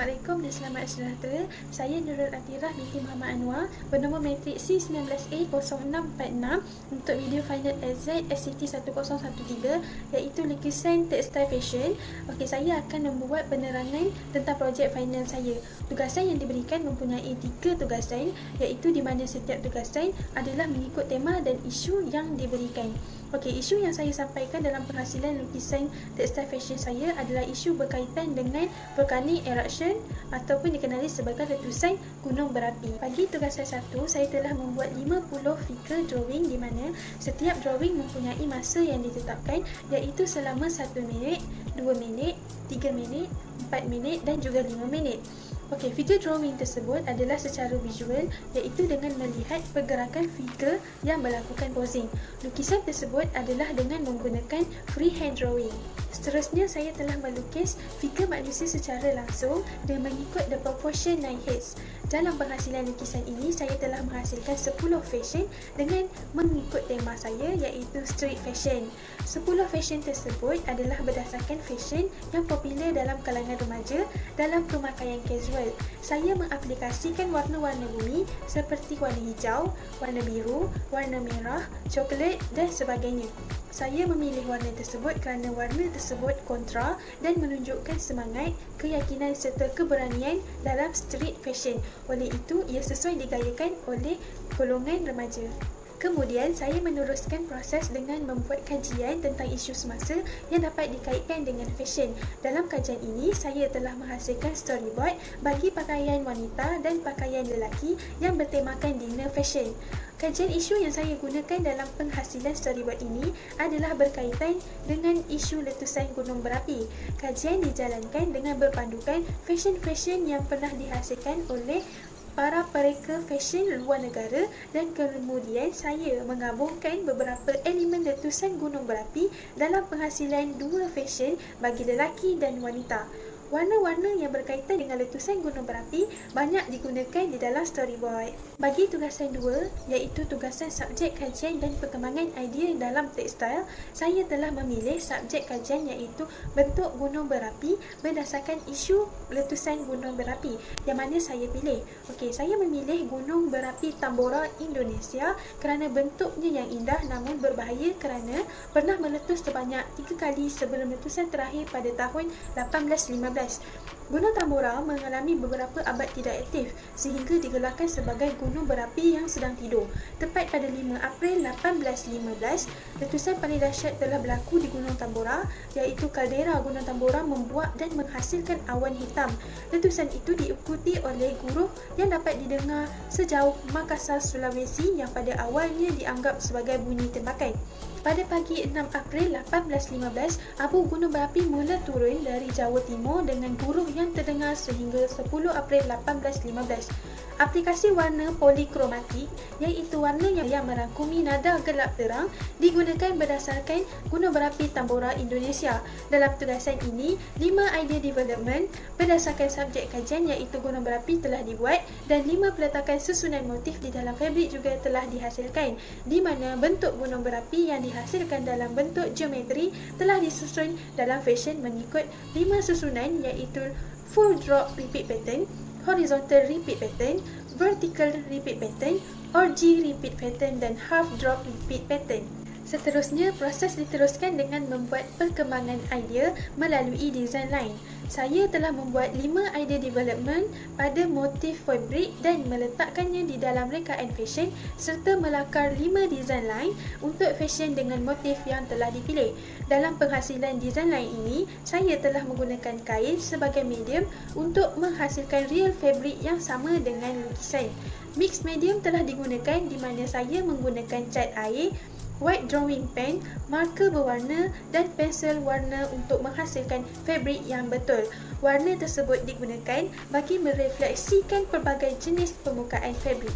Assalamualaikum dan selamat sejahtera. Saya Nurul Atirah binti Muhammad Anwar bernombor matrik C19A0646 untuk video final SZ SCT 1013 iaitu lukisan tekstil fashion. Okey, saya akan membuat penerangan tentang projek final saya. Tugasan yang diberikan mempunyai 3 tugasan iaitu di mana setiap tugasan adalah mengikut tema dan isu yang diberikan. Okey, isu yang saya sampaikan dalam penghasilan lukisan tekstil fashion saya adalah isu berkaitan dengan volcanic eruption ataupun dikenali sebagai letusan gunung berapi. Bagi tugasan 1, saya telah membuat 50 figure drawing di mana setiap drawing mempunyai masa yang ditetapkan iaitu selama 1 minit, 2 minit, 3 minit, 4 minit dan juga 5 minit. Okey, figure drawing tersebut adalah secara visual iaitu dengan melihat pergerakan figure yang melakukan posing. Lukisan tersebut adalah dengan menggunakan freehand drawing. Seterusnya, saya telah melukis figure manusia secara langsung dan mengikut the proportion 9 heads. Dalam penghasilan lukisan ini, saya telah menghasilkan 10 fashion dengan mengikut tema saya iaitu street fashion. 10 fashion tersebut adalah berdasarkan fashion yang popular dalam kalangan remaja dalam pemakaian casual. Saya mengaplikasikan warna-warna bumi seperti warna hijau, warna biru, warna merah, coklat dan sebagainya. Saya memilih warna tersebut kerana warna tersebut kontra dan menunjukkan semangat, keyakinan serta keberanian dalam street fashion. Oleh itu, ia sesuai digayakan oleh golongan remaja. Kemudian, saya meneruskan proses dengan membuat kajian tentang isu semasa yang dapat dikaitkan dengan fashion. Dalam kajian ini, saya telah menghasilkan storyboard bagi pakaian wanita dan pakaian lelaki yang bertemakan dinner fashion. Kajian isu yang saya gunakan dalam penghasilan storyboard ini adalah berkaitan dengan isu letusan gunung berapi. Kajian dijalankan dengan berpandukan fashion-fashion yang pernah dihasilkan oleh para pereka fashion luar negara dan kemudian saya menggabungkan beberapa elemen letusan gunung berapi dalam penghasilan 2 fashion bagi lelaki dan wanita. Warna-warna yang berkaitan dengan letusan gunung berapi banyak digunakan di dalam storyboard. Bagi tugasan 2, iaitu tugasan subjek kajian dan perkembangan idea dalam tekstil, saya telah memilih subjek kajian iaitu bentuk gunung berapi berdasarkan isu letusan gunung berapi yang mana saya pilih. Okey, saya memilih gunung berapi Tambora, Indonesia kerana bentuknya yang indah namun berbahaya kerana pernah meletus sebanyak 3 kali sebelum letusan terakhir pada tahun 1815. Gunung Tambora mengalami beberapa abad tidak aktif sehingga digelarkan sebagai gunung berapi yang sedang tidur. Tepat pada 5 April 1815, letusan paling dahsyat telah berlaku di Gunung Tambora iaitu kaldera Gunung Tambora membuat dan menghasilkan awan hitam. Letusan itu diikuti oleh guruh yang dapat didengar sejauh Makassar, Sulawesi yang pada awalnya dianggap sebagai bunyi tembakan. Pada pagi 6 April 1815, abu gunung berapi mula turun dari Jawa Timur dengan guruh yang terdengar sehingga 10 April 1815. Aplikasi warna polikromatik iaitu warna yang merangkumi nada gelap terang digunakan berdasarkan gunung berapi Tambora, Indonesia. Dalam tugasan ini, 5 idea development berdasarkan subjek kajian iaitu gunung berapi telah dibuat dan 5 peletakan susunan motif di dalam fabrik juga telah dihasilkan, di mana bentuk gunung berapi yang dihasilkan dalam bentuk geometri telah disusun dalam fashion mengikut 5 susunan iaitu full drop repeat pattern, horizontal repeat pattern, vertical repeat pattern, orgy repeat pattern dan half drop repeat pattern. Seterusnya, proses diteruskan dengan membuat perkembangan idea melalui design line. Saya telah membuat 5 idea development pada motif fabrik dan meletakkannya di dalam rekaan fashion serta melakar 5 design line untuk fashion dengan motif yang telah dipilih. Dalam penghasilan design line ini, saya telah menggunakan kain sebagai medium untuk menghasilkan real fabrik yang sama dengan lukisan. Mixed medium telah digunakan di mana saya menggunakan cat air, white drawing pen, marker berwarna dan pensel warna untuk menghasilkan fabrik yang betul. Warna tersebut digunakan bagi merefleksikan pelbagai jenis permukaan fabrik.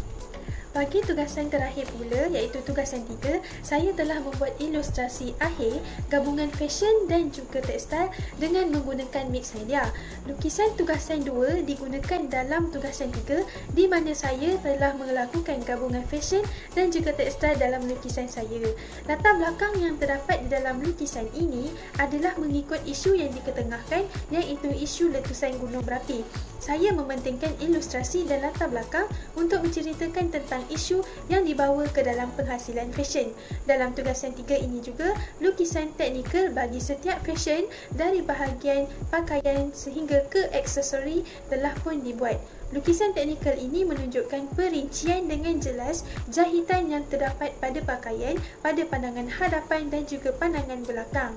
Bagi tugasan terakhir pula iaitu tugasan 3, saya telah membuat ilustrasi akhir gabungan fashion dan juga tekstil dengan menggunakan mix media. Lukisan tugasan 2 digunakan dalam tugasan 3 di mana saya telah melakukan gabungan fashion dan juga tekstil dalam lukisan saya. Latar belakang yang terdapat di dalam lukisan ini adalah mengikut isu yang diketengahkan iaitu isu letusan gunung berapi. Saya mementingkan ilustrasi dan latar belakang untuk menceritakan tentang isu yang dibawa ke dalam penghasilan fashion. Dalam tugasan 3 ini juga, lukisan teknikal bagi setiap fashion dari bahagian pakaian sehingga ke aksesori telah pun dibuat. Lukisan teknikal ini menunjukkan perincian dengan jelas jahitan yang terdapat pada pakaian, pada pandangan hadapan dan juga pandangan belakang.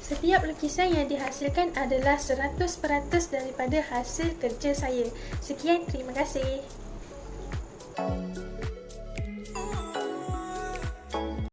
Setiap lukisan yang dihasilkan adalah 100% daripada hasil kerja saya. Sekian, terima kasih.